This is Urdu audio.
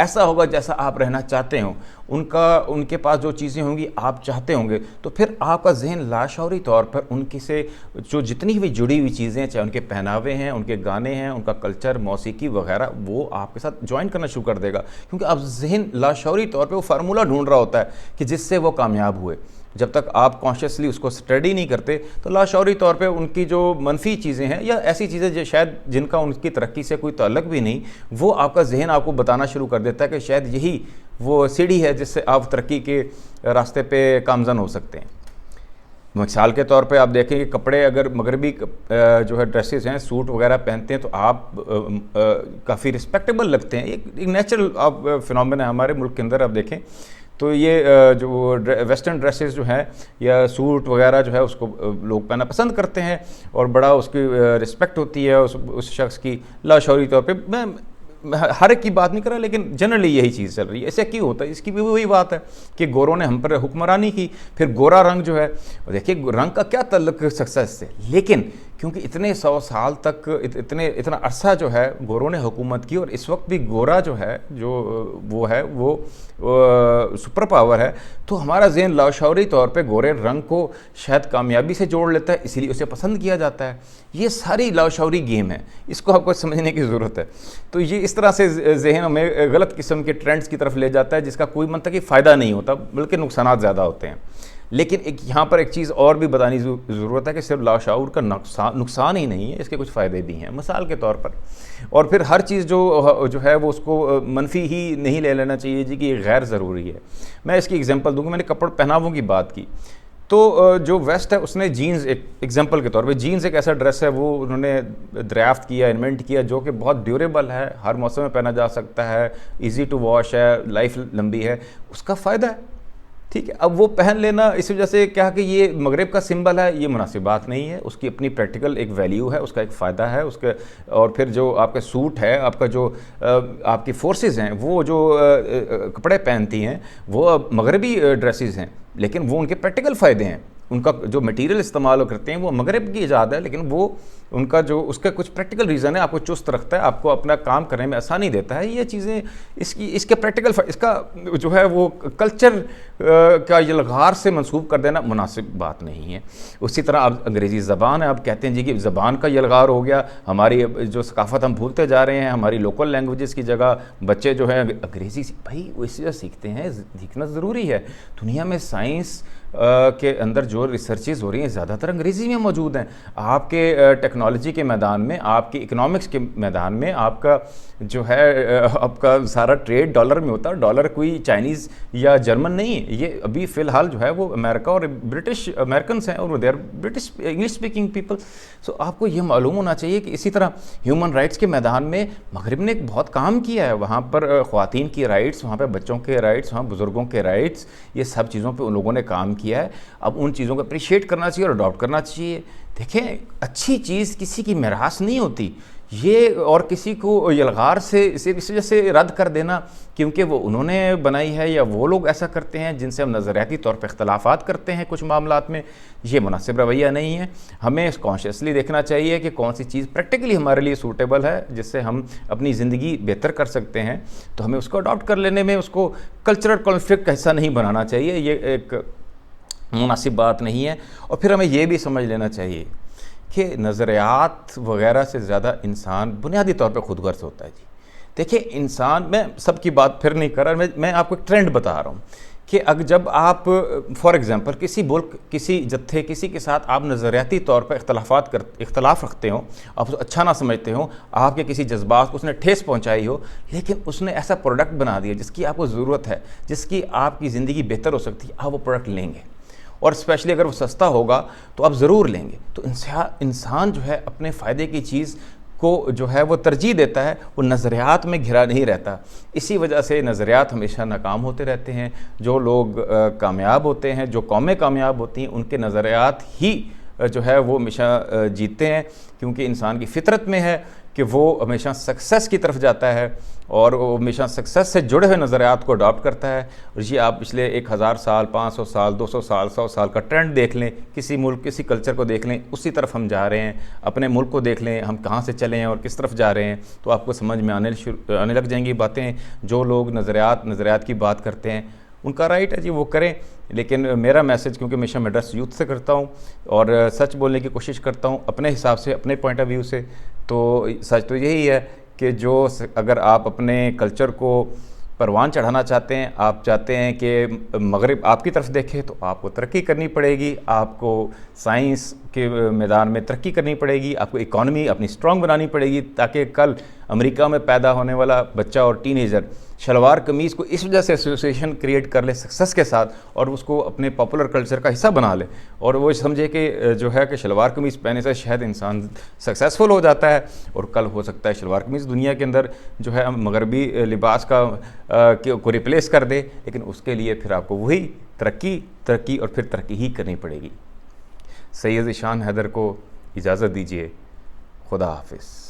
ایسا ہوگا جیسا آپ رہنا چاہتے ہوں، ان کے پاس جو چیزیں ہوں گی آپ چاہتے ہوں گے، تو پھر آپ کا ذہن لاشعوری طور پر ان کی سے جو جتنی بھی جڑی ہوئی چیزیں، چاہے ان کے پہناوے ہیں، ان کے گانے ہیں، ان کا کلچر، موسیقی وغیرہ، وہ آپ کے ساتھ جوائن کرنا شروع کر دے گا، کیونکہ اب ذہن لاشعوری طور پہ وہ فارمولہ ڈھونڈ رہا ہوتا ہے کہ جس سے وہ کامیاب ہوئے۔ جب تک آپ کانشیسلی اس کو اسٹڈی نہیں کرتے تو لاشعوری طور پہ ان کی جو منفی چیزیں ہیں یا ایسی چیزیں جو شاید جن کا ان کی ترقی سے کوئی تعلق بھی نہیں، وہ آپ کا ذہن آپ کو بتانا شروع کر دیتا ہے کہ شاید یہی وہ سیڑھی ہے جس سے آپ ترقی کے راستے پہ گامزن ہو سکتے ہیں۔ مثال کے طور پہ آپ دیکھیں کہ کپڑے اگر مغربی جو ہے ڈریسز ہیں، سوٹ وغیرہ پہنتے ہیں تو آپ کافی رسپیکٹیبل لگتے ہیں، ایک نیچرل آپ فنومنا ہے ہمارے ملک کے اندر۔ آپ دیکھیں تو یہ جو ویسٹرن ڈریسز جو ہیں یا سوٹ وغیرہ جو ہے اس کو لوگ پہننا پسند کرتے ہیں اور بڑا اس کی رسپیکٹ ہوتی ہے اس شخص کی لاشعوری طور پہ۔ میں ہر ایک کی بات نہیں کر رہا، لیکن جنرلی یہی چیز چل رہی ہے۔ ایسے کیوں ہوتا ہے؟ اس کی بھی وہی بات ہے کہ گوروں نے ہم پر حکمرانی کی، پھر گورا رنگ جو ہے، دیکھیے رنگ کا کیا تعلق سکسیس سے، لیکن کیونکہ اتنے 100 سال تک اتنا عرصہ جو ہے گوروں نے حکومت کی، اور اس وقت بھی گورا جو ہے وہ سپر پاور ہے، تو ہمارا ذہن لاشعوری طور پہ گورے رنگ کو شاید کامیابی سے جوڑ لیتا ہے، اسی لیے اسے پسند کیا جاتا ہے۔ یہ ساری لاشعوری گیم ہے، اس کو آپ کو سمجھنے کی ضرورت ہے۔ تو یہ اس طرح سے ذہن ہمیں غلط قسم کے ٹرینڈز کی طرف لے جاتا ہے، جس کا کوئی منطقی فائدہ نہیں ہوتا بلکہ نقصانات زیادہ ہوتے ہیں۔ لیکن یہاں پر ایک چیز اور بھی بتانی ضرورت ہے کہ صرف لاشعور کا نقصان ہی نہیں ہے، اس کے کچھ فائدے بھی ہیں۔ مثال کے طور پر، اور پھر ہر چیز جو ہے وہ اس کو منفی ہی نہیں لے لینا چاہیے جی کہ یہ غیر ضروری ہے۔ میں اس کی ایگزامپل دوں گا، میں نے کپڑے پہناووں کی بات کی، تو جو ویسٹ ہے اس نے جینز، ایک ایگزامپل کے طور پہ جینز ایک ایسا ڈریس ہے وہ انہوں نے دریافت کیا، انوینٹ کیا، جو کہ بہت ڈیوریبل ہے، ہر موسم میں پہنا جا سکتا ہے، ایزی ٹو واش ہے، لائف لمبی ہے، اس کا فائدہ ہے، ٹھیک ہے۔ اب وہ پہن لینا اس وجہ سے کیا کہ یہ مغرب کا سمبل ہے، یہ مناسب بات نہیں ہے، اس کی اپنی پریکٹیکل ایک ویلیو ہے، اس کا ایک فائدہ ہے اس کے۔ اور پھر جو آپ کا سوٹ ہے، آپ کا جو آپ کی فورسز ہیں، وہ جو کپڑے پہنتی ہیں وہ مغربی ڈریسز ہیں، لیکن وہ ان کے پریکٹیکل فائدے ہیں، ان کا جو میٹیریل استعمال کرتے ہیں وہ مغرب کی ایجاد ہے، لیکن وہ ان کا جو اس کا کچھ پریکٹیکل ریزن ہے، آپ کو چست رکھتا ہے، آپ کو اپنا کام کرنے میں آسانی دیتا ہے۔ یہ چیزیں اس کے پریکٹیکل اس کا جو ہے وہ کلچر کا یلغار سے منسوب کر دینا مناسب بات نہیں ہے۔ اسی طرح اب انگریزی زبان ہے، آپ کہتے ہیں جی کہ زبان کا یلغار ہو گیا، ہماری جو ثقافت ہم بھولتے جا رہے ہیں، ہماری لوکل لینگویجز کی جگہ بچے جو ہیں انگریزی بھائی وہ اسی طرح سیکھتے ہیں، سیکھنا ضروری ہے۔ دنیا میں سائنس کے اندر جو ریسرچز ہو رہی ہیں زیادہ تر انگریزی میں موجود ہیں۔ آپ کے ٹیکنالوجی کے میدان میں، آپ کی اکنامکس کے میدان میں، آپ کا جو ہے آپ کا سارا ٹریڈ ڈالر میں ہوتا ہے، ڈالر کوئی چائنیز یا جرمن نہیں ہے، یہ ابھی فی الحال جو ہے وہ امریکہ اور برٹش امریکنس ہیں، اور they are British English speaking people. So آپ کو یہ معلوم ہونا چاہیے کہ اسی طرح ہیومن رائٹس کے میدان میں مغرب نے بہت کام کیا ہے، وہاں پر خواتین کی رائٹس، وہاں پہ بچوں کے رائٹس، وہاں بزرگوں کے رائٹس، یہ سب چیزوں پہ ان لوگوں نے کام کیا ہے۔ اب ان چیزوں کو اپریشیٹ کرنا چاہیے اور اڈاپٹ کرنا چاہیے۔ دیکھیں اچھی چیز کسی کی میراث نہیں ہوتی، یہ اور کسی کو یلغار سے اس وجہ سے رد کر دینا کیونکہ وہ انہوں نے بنائی ہے یا وہ لوگ ایسا کرتے ہیں جن سے ہم نظریاتی طور پہ اختلافات کرتے ہیں کچھ معاملات میں، یہ مناسب رویہ نہیں ہے۔ ہمیں کانشیسلی دیکھنا چاہیے کہ کون سی چیز پریکٹیکلی ہمارے لیے سوٹیبل ہے، جس سے ہم اپنی زندگی بہتر کر سکتے ہیں، تو ہمیں اس کو اڈاپٹ کر لینے میں اس کو کلچرل کانفلکٹ کا حصہ نہیں بنانا چاہیے، یہ ایک مناسب بات نہیں ہے۔ اور پھر ہمیں یہ بھی سمجھ لینا چاہیے کہ نظریات وغیرہ سے زیادہ انسان بنیادی طور پہ خود غرض ہوتا ہے جی۔ دیکھیں انسان، میں سب کی بات پھر نہیں کر رہا، میں آپ کو ایک ٹرینڈ بتا رہا ہوں کہ اگر جب آپ فار ایگزامپل کسی ملک، کسی جتھے، کسی کے ساتھ آپ نظریاتی طور پر اختلاف رکھتے ہوں، آپ اسے اچھا نہ سمجھتے ہوں، آپ کے کسی جذبات کو اس نے ٹھیس پہنچائی ہو، لیکن اس نے ایسا پروڈکٹ بنا دیا جس کی آپ کو ضرورت ہے، جس کی آپ کی زندگی بہتر ہو سکتی ہے، آپ وہ پروڈکٹ لیں گے، اور اسپیشلی اگر وہ سستا ہوگا تو آپ ضرور لیں گے۔ تو انسان جو ہے اپنے فائدے کی چیز کو جو ہے وہ ترجیح دیتا ہے، وہ نظریات میں گھرا نہیں رہتا۔ اسی وجہ سے نظریات ہمیشہ ناکام ہوتے رہتے ہیں۔ جو لوگ کامیاب ہوتے ہیں، جو قومیں کامیاب ہوتی ہیں، ان کے نظریات ہی جو ہے وہ ہمیشہ جیتتے ہیں، کیونکہ انسان کی فطرت میں ہے کہ وہ ہمیشہ سکسیس کی طرف جاتا ہے اور وہ ہمیشہ سکسیس سے جڑے ہوئے نظریات کو اڈاپٹ کرتا ہے. اور یہ آپ پچھلے 1000 سال 500 سال 200 سال 100 سال کا ٹرینڈ دیکھ لیں, کسی ملک کسی کلچر کو دیکھ لیں, اسی طرف ہم جا رہے ہیں. اپنے ملک کو دیکھ لیں ہم کہاں سے چلے ہیں اور کس طرف جا رہے ہیں, تو آپ کو سمجھ میں آنے لگ جائیں گی باتیں. جو لوگ نظریات کی بات کرتے ہیں ان کا رائٹ ہے جی, وہ کریں. لیکن میرا میسج, کیونکہ ہمیشہ میں ایڈریس یوتھ سے کرتا ہوں اور سچ بولنے کی کوشش کرتا ہوں اپنے حساب سے, اپنے پوائنٹ آف ویو سے, تو سچ تو یہی ہے کہ اگر آپ اپنے کلچر کو پروان چڑھانا چاہتے ہیں, آپ چاہتے ہیں کہ مغرب آپ کی طرف دیکھے, تو آپ کو ترقی کرنی پڑے گی, آپ کو سائنس کے میدان میں ترقی کرنی پڑے گی, آپ کو اکانومی اپنی اسٹرانگ بنانی پڑے گی, تاکہ کل امریکہ میں پیدا ہونے والا بچہ اور ٹین ایجر شلوار قمیض کو اس وجہ سے ایسوسیشن کریٹ کر لے سکسیس کے ساتھ, اور اس کو اپنے پاپولر کلچر کا حصہ بنا لے, اور وہ سمجھے کہ جو ہے کہ شلوار قمیض پہنے سے شاید انسان سکسیسفل ہو جاتا ہے, اور کل ہو سکتا ہے شلوار قمیض دنیا کے اندر جو ہے مغربی لباس کو ریپلیس کر دے. لیکن اس کے لیے پھر آپ کو وہی ترقی اور پھر ترقی ہی کرنی پڑے گی. سید ذیشان حیدر کو اجازت دیجیے. خدا حافظ.